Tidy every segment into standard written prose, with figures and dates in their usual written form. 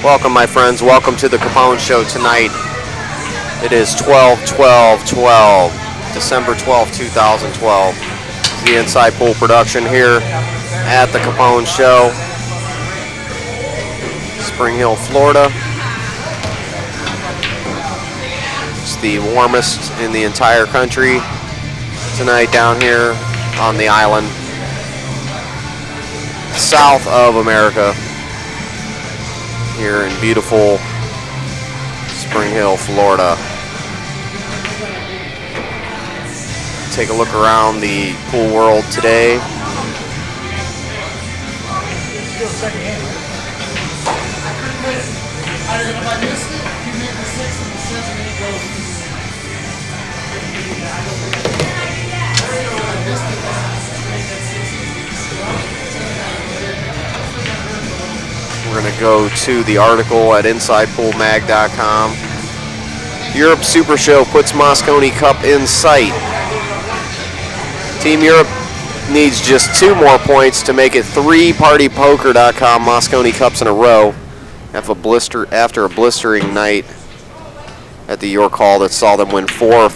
Welcome, my friends. Welcome to the Capone Show tonight. It is 12/12/12, December 12th, 2012. It's the Inside Pool production here at the Capone Show, Spring Hill, Florida. It's the warmest in the entire country tonight down here on the island, south of America, here in beautiful Spring Hill, Florida. Take a look around the pool world today. We're going to go to the article at InsidePoolMag.com. Europe Super Show puts Moscone Cup in sight. Team Europe needs just 2 more points to make it 3 PartyPoker.com Moscone Cups in a row after a blistering night at the York Hall that saw them win 4 of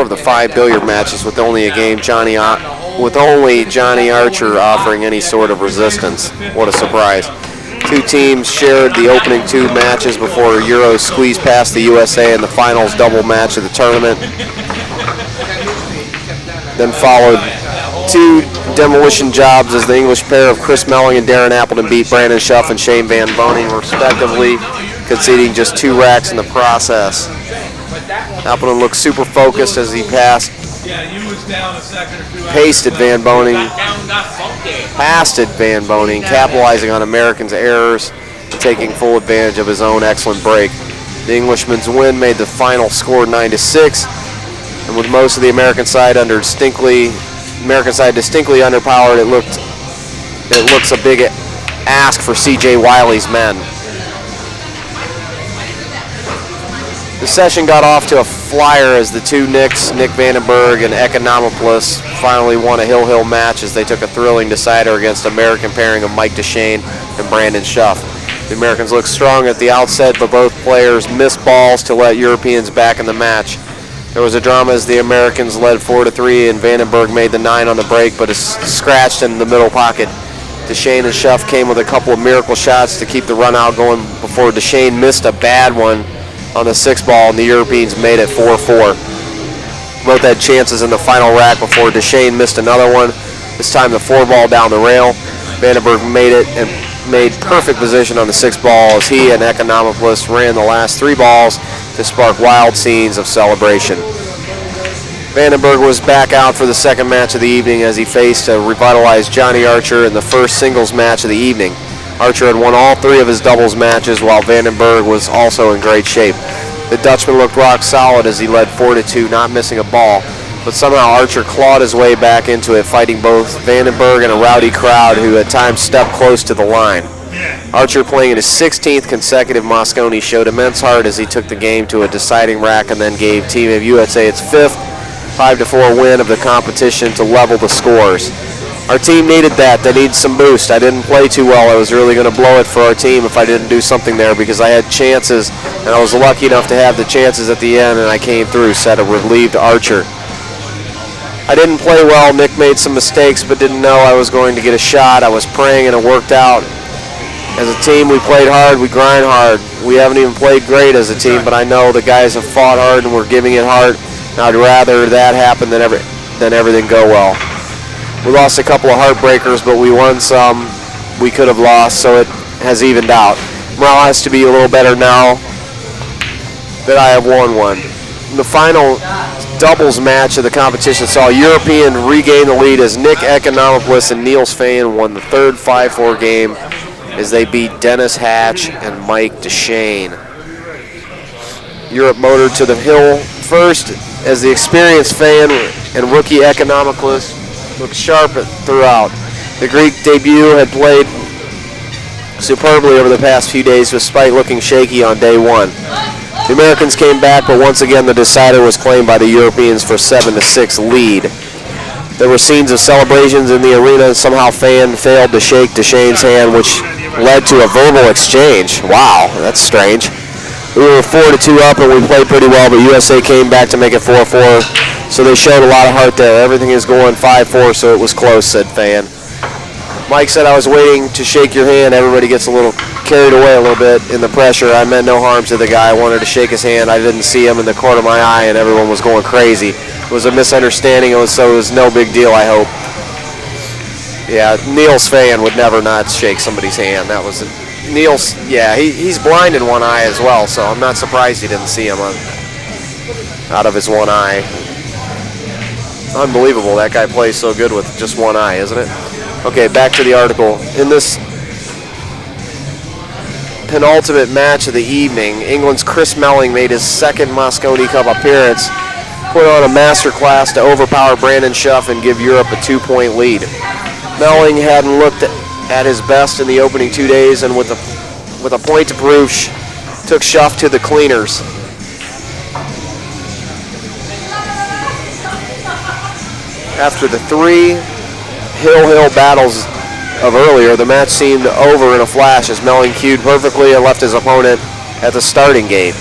the 5 billiard matches with only Johnny Archer offering any sort of resistance. What a surprise. 2 teams shared the opening 2 matches before Euros squeezed past the USA in the finals double match of the tournament. Then followed 2 demolition jobs as the English pair of Chris Melling and Darren Appleton beat Brandon Schuff and Shane Van Boning respectively, conceding just 2 racks in the process. Appleton looked super focused as he pasted Van Boning, capitalizing on Americans' errors and taking full advantage of his own excellent break. The Englishman's win made the final score 9-6, and with most of the American side distinctly underpowered, it looks a big ask for C.J. Wiley's men. The session got off to a flyer as the 2 Nicks, Nick Vandenberg and Economopoulos, finally won a hill match as they took a thrilling decider against American pairing of Mike Deshane and Brandon Schuff. The Americans looked strong at the outset, but both players missed balls to let Europeans back in the match. There was a drama as the Americans led 4-3 and Vandenberg made the 9 on the break, but is scratched in the middle pocket. Deshane and Schuff came with a couple of miracle shots to keep the run out going before Deshane missed a bad one on the 6th ball, and the Europeans made it 4-4. Both had chances in the final rack before Deshane missed another one, this time the 4 ball down the rail. Vandenberg made it and made perfect position on the 6th ball as he and Economopoulos ran the last 3 balls to spark wild scenes of celebration. Vandenberg was back out for the second match of the evening as he faced a revitalized Johnny Archer in the first singles match of the evening. Archer had won all 3 of his doubles matches, while Vandenberg was also in great shape. The Dutchman looked rock solid as he led 4-2, not missing a ball, but somehow Archer clawed his way back into it, fighting both Vandenberg and a rowdy crowd who at times stepped close to the line. Archer, playing in his 16th consecutive Moscone, showed immense heart as he took the game to a deciding rack and then gave Team of USA its 5th 5-4 win of the competition to level the scores. Our team needed that. They needed some boost. I didn't play too well. I was really going to blow it for our team if I didn't do something there because I had chances, and I was lucky enough to have the chances at the end, and I came through, said a relieved Archer. I didn't play well. Nick made some mistakes but didn't know I was going to get a shot. I was praying, and it worked out. As a team, we played hard. We grind hard. We haven't even played great as a team, but I know the guys have fought hard, and we're giving it hard. And I'd rather that happen than everything go well. We lost a couple of heartbreakers, but we won some we could have lost, so it has evened out. Morale has to be a little better now that I have won one. The final doubles match of the competition saw European regain the lead as Nick Economopoulos and Niels Fain won the 3rd 5-4 game as they beat Dennis Hatch and Mike Deshane. Europe motored to the hill first as the experienced Fain and rookie Economopoulos looked sharp throughout. The Greek debut had played superbly over the past few days despite looking shaky on day 1. The Americans came back, but once again the decider was claimed by the Europeans for 7-6 lead. There were scenes of celebrations in the arena, and somehow Fan failed to shake Deshane's hand, which led to a verbal exchange. Wow, that's strange. We were 4-2 up and we played pretty well, but USA came back to make it 4-4. So they showed a lot of heart there. Everything is going 5-4, so it was close, said Fan. Mike said, I was waiting to shake your hand. Everybody gets a little carried away a little bit in the pressure. I meant no harm to the guy. I wanted to shake his hand. I didn't see him in the corner of my eye, and everyone was going crazy. It was a misunderstanding, so it was no big deal, I hope. Yeah, Neil's Fan would never not shake somebody's hand. That was Neil's, yeah, he's blind in one eye as well, so I'm not surprised he didn't see him out of his one eye. Unbelievable, that guy plays so good with just one eye, isn't it? Okay, back to the article. In this penultimate match of the evening, England's Chris Melling made his second Mosconi Cup appearance, put on a master class to overpower Brandon Schuff and give Europe a 2-point lead. Melling hadn't looked at his best in the opening 2 days, and with a point to prove, took Schuff to the cleaners. After the 3 hill battles of earlier, the match seemed over in a flash as Melling cued perfectly and left his opponent at the starting gate.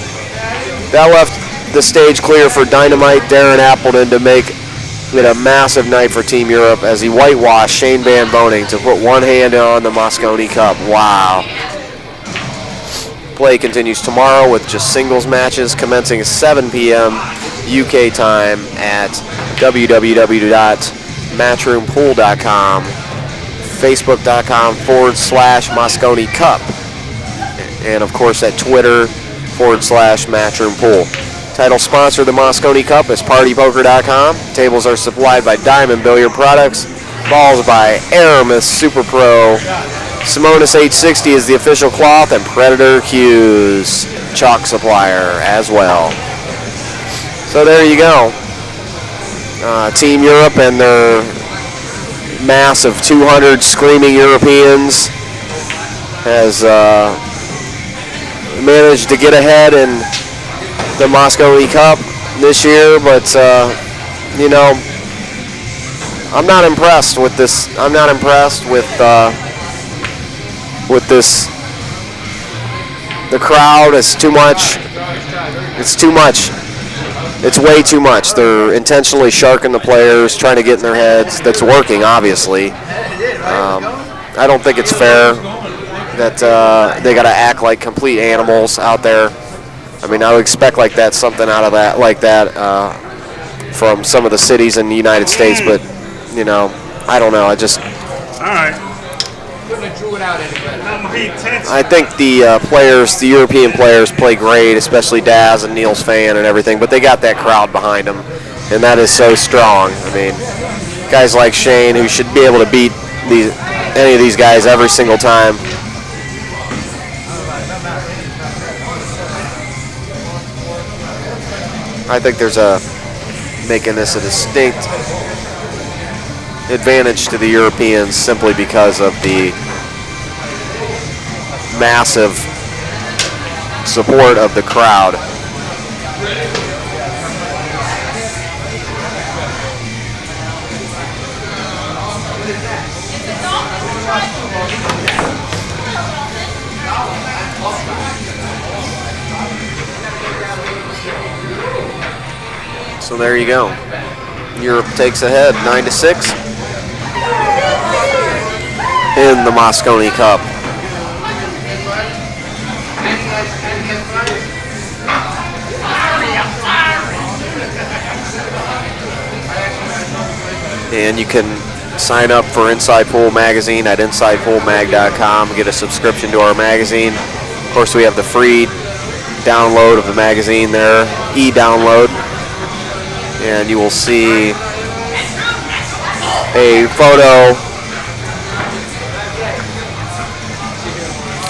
That left the stage clear for Dynamite Darren Appleton to make it a massive night for Team Europe as he whitewashed Shane Van Boening to put one hand on the Mosconi Cup. Wow. Play continues tomorrow with just singles matches commencing at 7 p.m. UK time at www.matchroompool.com, facebook.com/Mosconi Cup, and of course at Twitter/Matchroompool. Title sponsor of the Mosconi Cup is partypoker.com. Tables are supplied by Diamond Billiard Products. Balls by Aramis Super Pro. Simonis 860 is the official cloth, and Predator Hughes chalk supplier as well. So there you go. Team Europe and their mass of 200 screaming Europeans has managed to get ahead in the Mosconi Cup this year, but you know, I'm not impressed with this. I'm not impressed with this. The crowd is too much. It's too much. It's way too much. They're intentionally sharking the players, trying to get in their heads. That's working, obviously. I don't think it's fair that they got to act like complete animals out there. I mean, I would expect something out of that, like that, from some of the cities in the United States. But you know, I don't know. I just. All right. I think the players, the European players, play great, especially Daz and Neil's Fan and everything. But they got that crowd behind them, and that is so strong. I mean, guys like Shane, who should be able to beat any of these guys every single time. I think there's making this a distinct advantage to the Europeans simply because of the massive support of the crowd. So there you go. Europe takes ahead 9-6 in the Mosconi Cup. And you can sign up for Inside Pool Magazine at InsidePoolMag.com. Get a subscription to our magazine. Of course, we have the free download of the magazine there, e-download. And you will see a photo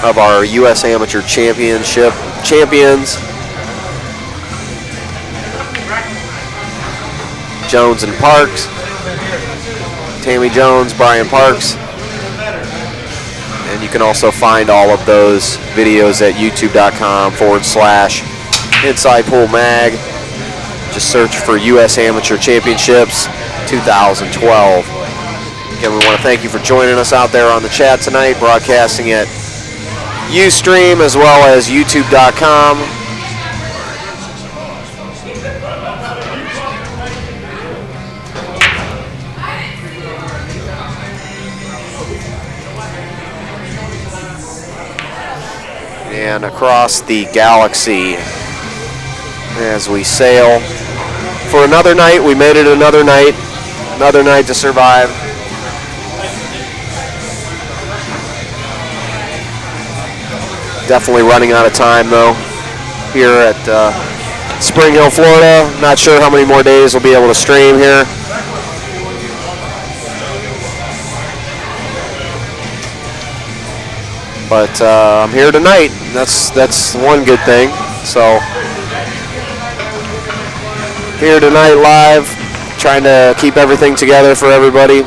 of our U.S. Amateur Championship champions, Jones and Parks, Tammy Jones, Brian Parks, and you can also find all of those videos at youtube.com/Inside Pool Mag. Just search for U.S. Amateur Championships 2012. Again, we want to thank you for joining us out there on the chat tonight, broadcasting at Ustream as well as YouTube.com. And across the galaxy as we sail for another night. We made it another night to survive. Definitely running out of time though here at Spring Hill, Florida. Not sure how many more days we'll be able to stream here. But I'm here tonight. That's one good thing. So here tonight live, trying to keep everything together for everybody.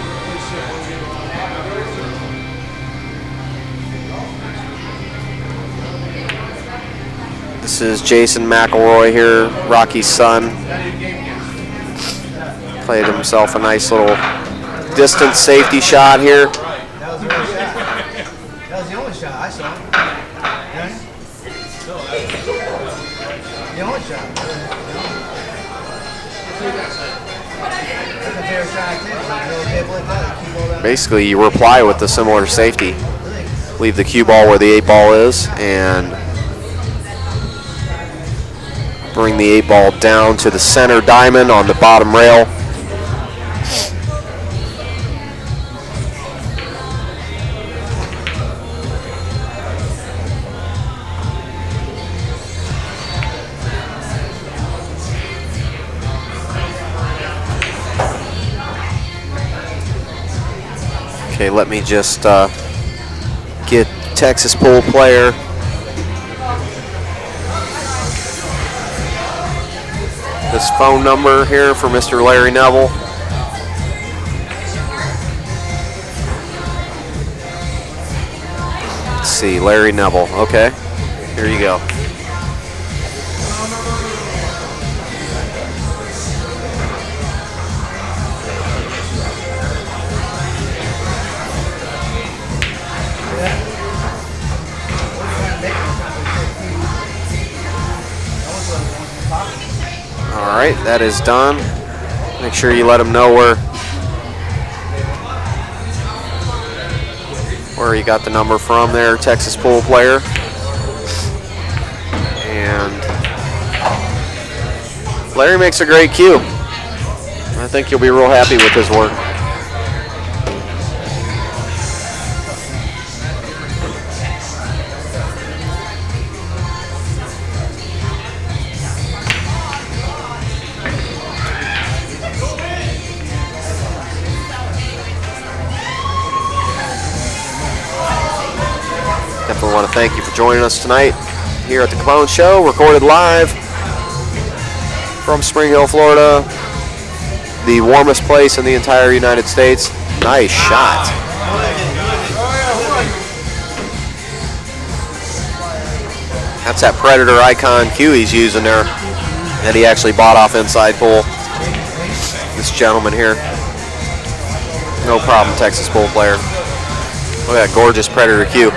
This is Jason McElroy here, Rocky's son. Played himself a nice little distance safety shot here. I saw it. Yeah? The only shot. Basically, you reply with the similar safety. Leave the cue ball where the 8 ball is and bring the 8 ball down to the center diamond on the bottom rail. Okay, let me just get Texas pool player. This phone number here for Mr. Larry Neville. Let's see, Larry Neville. Okay, here you go. All right, that is done. Make sure you let them know where you got the number from there, Texas pool player. And Larry makes a great cue. I think you'll be real happy with his work. Definitely want to thank you for joining us tonight here at the Capone Show, recorded live from Spring Hill, Florida, the warmest place in the entire United States. Nice shot. That's that Predator Icon cue he's using there that he actually bought off Inside Pool. This gentleman here. No problem, Texas pool player. Look at that gorgeous Predator cue.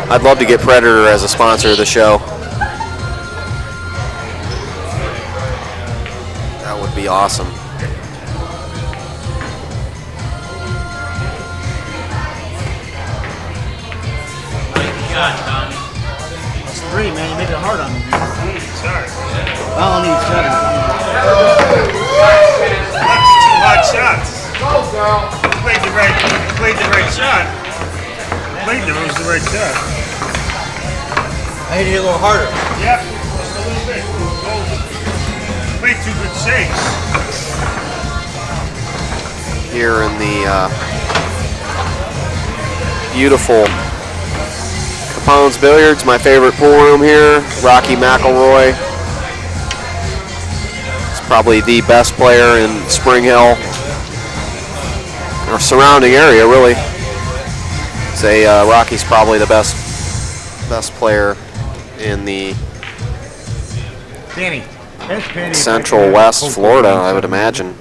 I'd love to get Predator as a sponsor of the show. That would be awesome. That's 3, man. You make it hard on me. Sorry. I don't need 7. Two hard shots. Go, girl. Played the right shot. Played the right shot. I need to hit a little harder. Yep, just a little bit. Played 2 good shakes. Here in the beautiful Capone's Billiards, my favorite pool room here. Rocky McElroy. He's probably the best player in Spring Hill, or surrounding area, really. Say Rocky's probably the best player in the Central West Florida, I would imagine.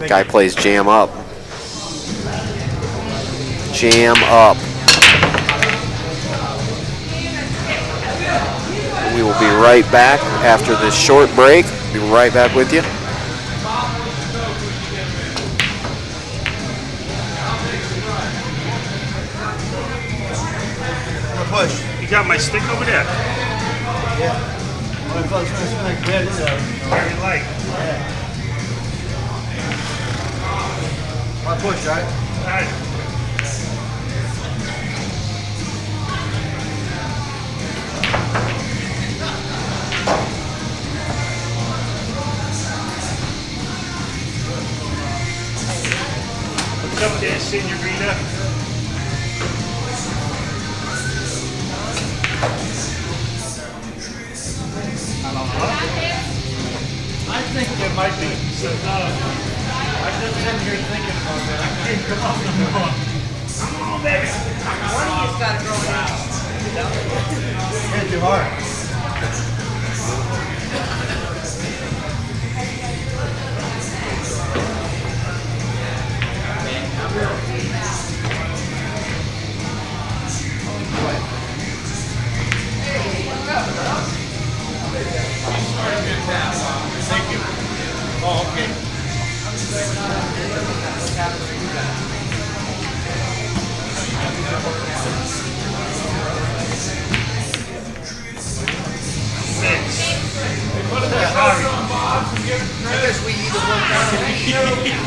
Guy plays jam up. Jam up. We will be right back after this short break. Be right back with you. Push. You got my stick over there? Yeah. Oh, it's like red, Very light. My push, right? All right. What's up there, senorita? I think there might be. So, I just sitting here thinking about that. I can't come up with more. Come on, baby. One of you's got to go in. Hit too hard. Thank you. Oh, okay. I guess we either work out.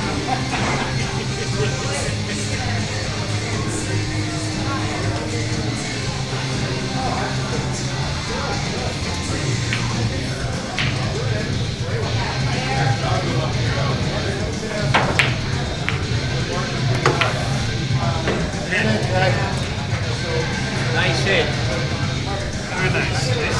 Nice hit. Very nice. Nice hit.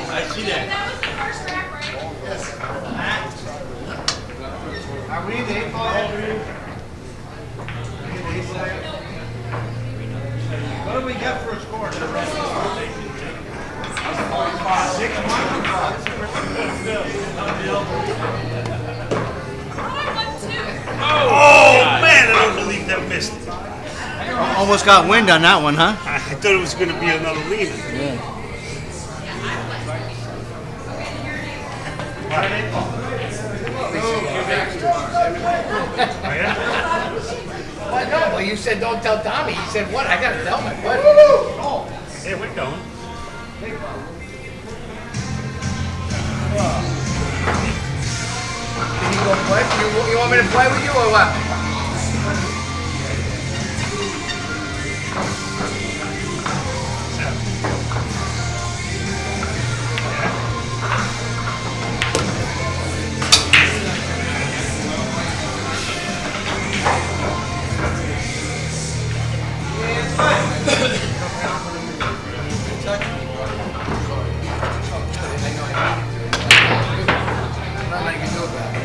I see that. That was the first rack, right? Are we in the 8 ball? What do we get for a score? Oh, man, I don't believe that missed. Almost got wind on that one, huh? I thought it was going to be another leaner. Well, no, well, you said don't tell Tommy. He said what? I gotta tell my buddy. Hey, we're going. Can you go play? You want me to play with you or what? Nothing I can do about it.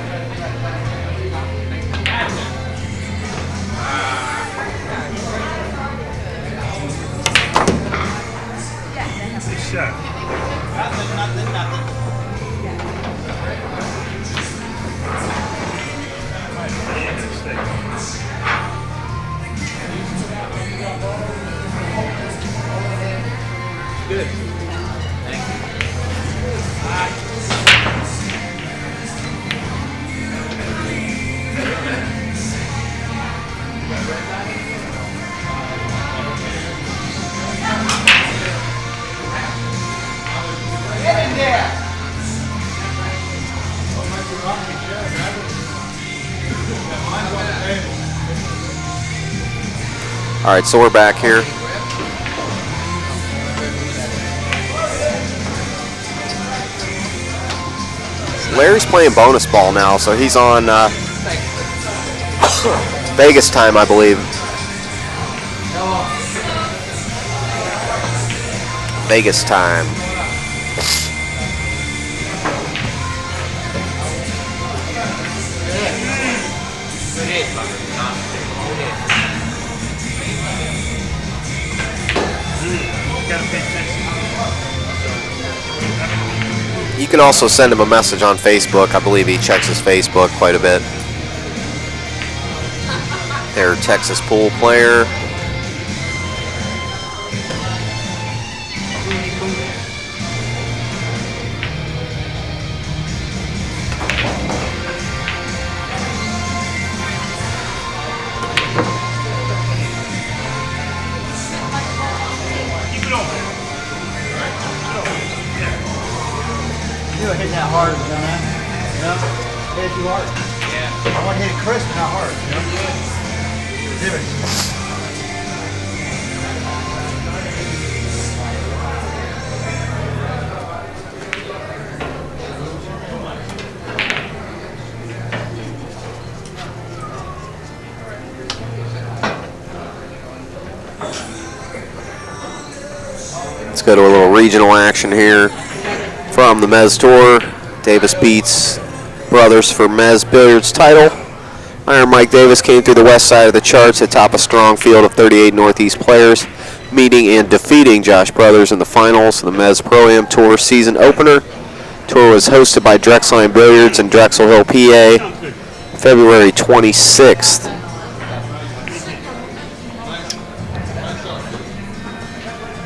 All right, so we're back here. Larry's playing bonus ball now, so he's on Vegas time, I believe. Vegas time. You can also send him a message on Facebook. I believe he checks his Facebook quite a bit. Their Texas pool player. You know, hitting that hard, you know? Hit it too hard. Yeah. I want to hit it crisp, not hard, you know? Difference. Let's go to a little regional action here from the Mez Tour. Davis beats brothers for Mez Billiards title. Iron Mike Davis came through the west side of the charts atop a strong field of 38 Northeast players, meeting and defeating Josh Brothers in the finals of the Mez Pro-Am Tour season opener. Tour was hosted by Drexline Billiards in Drexel Hill, PA, February 26th.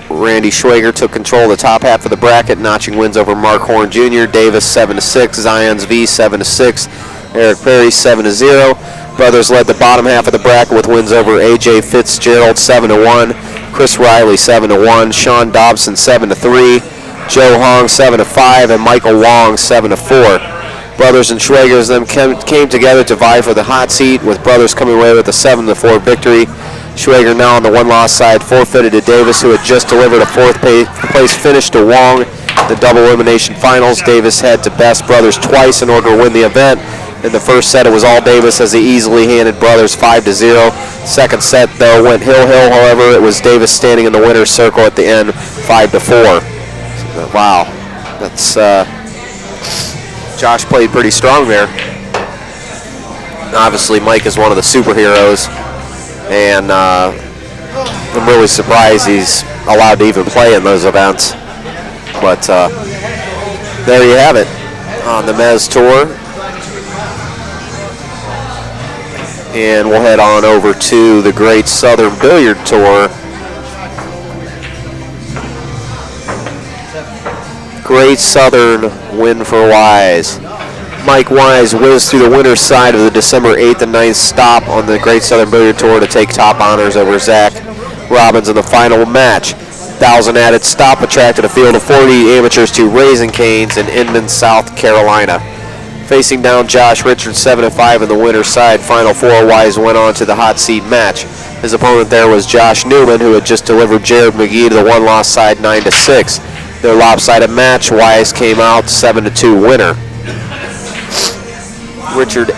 Randy Schwager took control of the top half of the bracket, notching wins over Mark Horn Jr., Davis 7-6, Zions V 7-6, Eric Perry 7-0. Brothers led the bottom half of the bracket with wins over AJ Fitzgerald 7-1, Chris Riley 7-1, Sean Dobson 7-3, Joe Hong 7-5, and Michael Wong 7-4. Brothers and Schwagers then came together to vie for the hot seat, with Brothers coming away with a 7-4 victory. Schwager, now on the one-loss side, forfeited to Davis, who had just delivered a fourth-place finish to Wong. The double elimination finals, Davis had to best Brothers twice in order to win the event. In the first set, it was all Davis as he easily handed Brothers 5-0. Second set, though, went hill-hill. However, it was Davis standing in the winner's circle at the end, 5-4. Wow, that's Josh played pretty strong there. Obviously, Mike is one of the superheroes. And I'm really surprised he's allowed to even play in those events. But there you have it on the Mez Tour. And we'll head on over to the Great Southern Billiard Tour. Great Southern win for Wise. Mike Wise whizzed through the winner's side of the December 8th and 9th stop on the Great Southern Billiard Tour to take top honors over Zach Robbins in the final match. 1,000 added stop attracted a field of 40 amateurs to Raising Cane's in Inman, South Carolina. Facing down Josh Richards 7-5 in the winner's side, final four, Wise went on to the hot seat match. His opponent there was Josh Newman, who had just delivered Jared McGee to the one-loss side 9-6. Their lopsided match, Wise came out 7-2 winner. Richard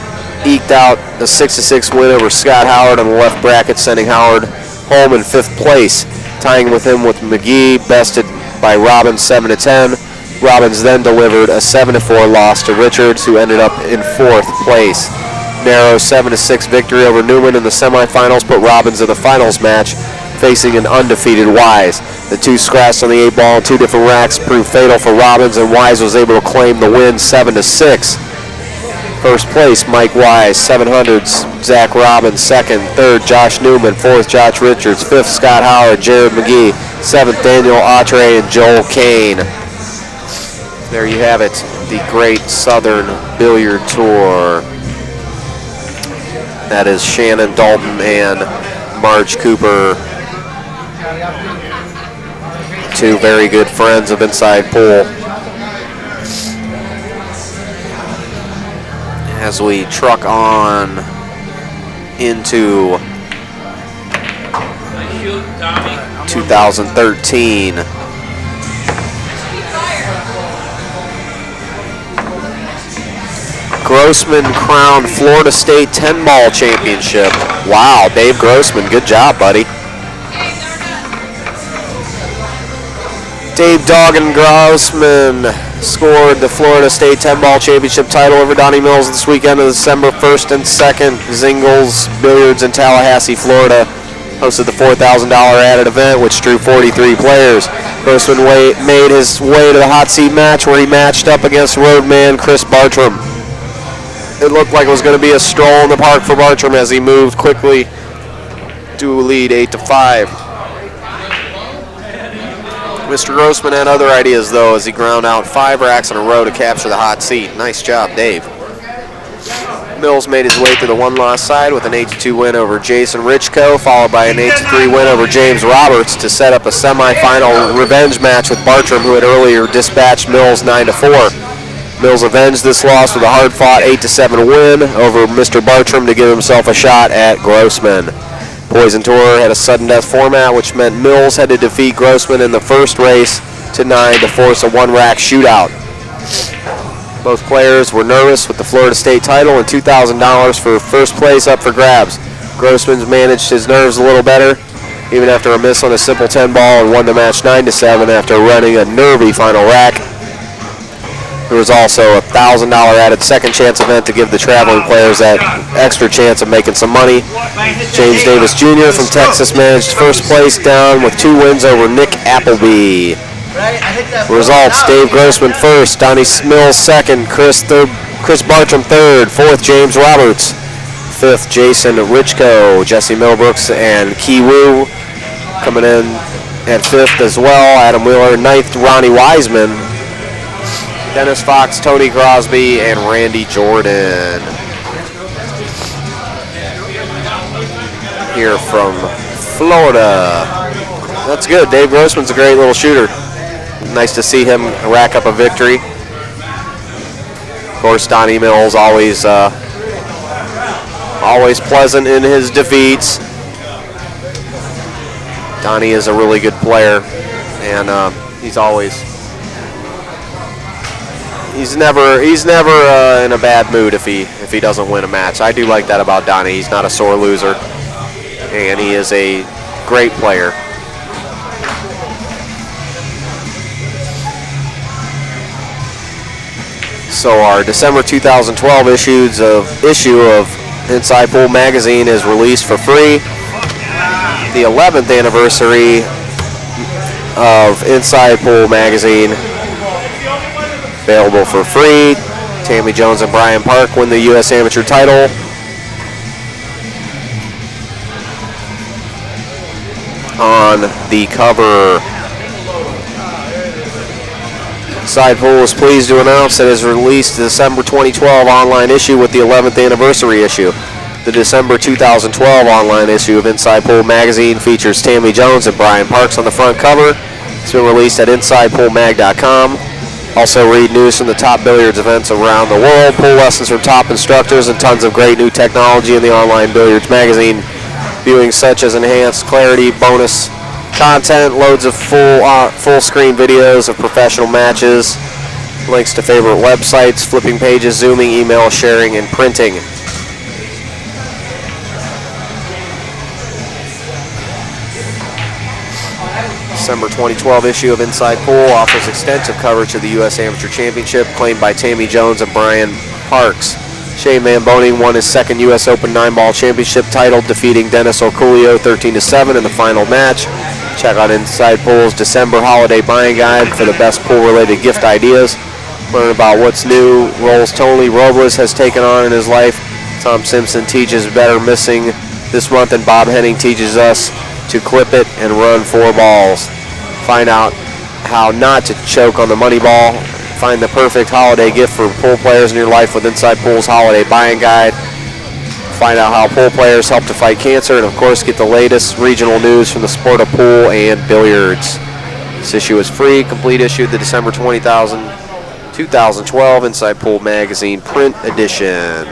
eked out a 6-6 win over Scott Howard on the left bracket, sending Howard home in 5th place. Tying with him with McGee, bested by Robbins 7-10. Robbins then delivered a 7-4 loss to Richards, who ended up in 4th place. Narrow 7-6 victory over Newman in the semifinals put Robbins in the finals match, facing an undefeated Wise. The two scratched on the 8-ball in 2 different racks proved fatal for Robbins, and Wise was able to claim the win 7-6. First place, Mike Wise, 700s, Zach Robbins, 2nd, 3rd, Josh Newman, 4th, Josh Richards, 5th, Scott Howard, Jared McGee, 7th, Daniel Autre, and Joel Kane. There you have it, the Great Southern Billiard Tour. That is Shannon Dalton and Marge Cooper, two very good friends of Inside Pool. As we truck on into 2013. Grossman crowned Florida State 10-ball championship. Wow, Dave Grossman, good job, buddy. Dave Doggin Grossman scored the Florida State 10-ball championship title over Donnie Mills this weekend of December 1st and 2nd. Zingles Billiards in Tallahassee, Florida hosted the $4,000 added event, which drew 43 players. Grossman made his way to the hot seat match where he matched up against roadman Chris Bartram. It looked like it was going to be a stroll in the park for Bartram as he moved quickly to a lead 8-5. Mr. Grossman had other ideas, though, as he ground out 5 racks in a row to capture the hot seat. Nice job, Dave. Mills made his way to the one-loss side with an 8-2 win over Jason Richco, followed by an 8-3 win over James Roberts to set up a semifinal revenge match with Bartram, who had earlier dispatched Mills 9-4. Mills avenged this loss with a hard-fought 8-7 win over Mr. Bartram to give himself a shot at Grossman. Poison Tour had a sudden death format, which meant Mills had to defeat Grossman in the first race to 9 to force a one-rack shootout. Both players were nervous with the Florida State title and $2,000 for first place up for grabs. Grossman's managed his nerves a little better, even after a miss on a simple 10-ball, and won the match 9-7 after running a nervy final rack. There was also a $1,000 added second chance event to give the traveling players that extra chance of making some money. James Davis Jr. from Texas managed first place down with 2 wins over Nick Appleby. Results: Dave Grossman first, Donnie Mills second, Chris Bartram third, fourth James Roberts, fifth Jason Richco, Jesse Millbrooks and Key Woo coming in at fifth as well. Adam Wheeler ninth, Ronnie Wiseman, Dennis Fox, Tony Crosby, and Randy Jordan. Here from Florida. That's good. Dave Grossman's a great little shooter. Nice to see him rack up a victory. Of course, Donnie Mills always pleasant in his defeats. Donnie is a really good player, and he's never in a bad mood if he doesn't win a match. I do like that about Donnie. He's not a sore loser, and he is a great player. So our December 2012 issue of Inside Pool Magazine is released for free. The 11th anniversary of Inside Pool Magazine, available for free. Tammy Jones and Brian Park win the U.S. Amateur title. On the cover, Inside Pool is pleased to announce that it has released the December 2012 online issue with the 11th anniversary issue. The December 2012 online issue of Inside Pool Magazine features Tammy Jones and Brian Parks on the front cover. It's been released at InsidePoolMag.com. Also read news from the top billiards events around the world, pool lessons from top instructors, and tons of great new technology in the online billiards magazine. Viewing such as enhanced clarity, bonus content, loads of full screen videos of professional matches, links to favorite websites, flipping pages, zooming, email sharing, and printing. December 2012 issue of Inside Pool offers extensive coverage of the U.S. Amateur Championship claimed by Tammy Jones and Brian Parks. Shane Van Boning won his second U.S. Open 9-ball championship title, defeating Dennis Oculio 13-7 in the final match. Check out Inside Pool's December holiday buying guide for the best pool-related gift ideas. Learn about what's new roles Tony Robles has taken on in his life. Tom Simpson teaches better missing this month, and Bob Henning teaches us to clip it and run 4 balls. Find out how not to choke on the money ball. Find the perfect holiday gift for pool players in your life with Inside Pool's holiday buying guide. Find out how pool players help to fight cancer, and of course get the latest regional news from the sport of pool and billiards. This issue is free. Complete issue, the December 2012 Inside Pool Magazine print edition.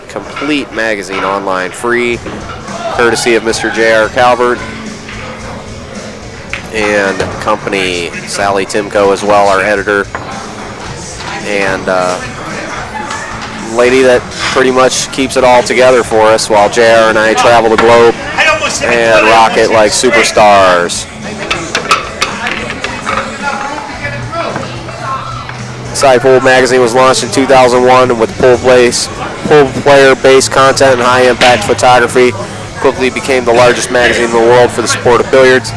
Complete complete magazine online, free, courtesy of Mr. J.R. Calvert and company, Sally Timko as well, our editor, and lady that pretty much keeps it all together for us while JR and I travel the globe and rock it like superstars. Side Pool magazine was launched in 2001 and with pool player-based content and high-impact photography, quickly became the largest magazine in the world for the sport of billiards.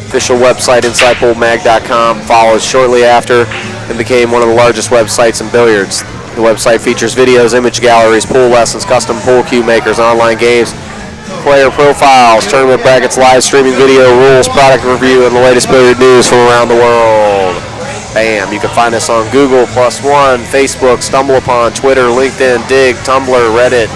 Official website InsidePoolMag.com followed shortly after and became one of the largest websites in billiards. The website features videos, image galleries, pool lessons, custom pool cue makers, online games, player profiles, tournament brackets, live streaming video, rules, product review, and the latest billiard news from around the world. Bam! You can find us on Google, +1, Facebook, StumbleUpon, Twitter, LinkedIn, Dig, Tumblr, Reddit,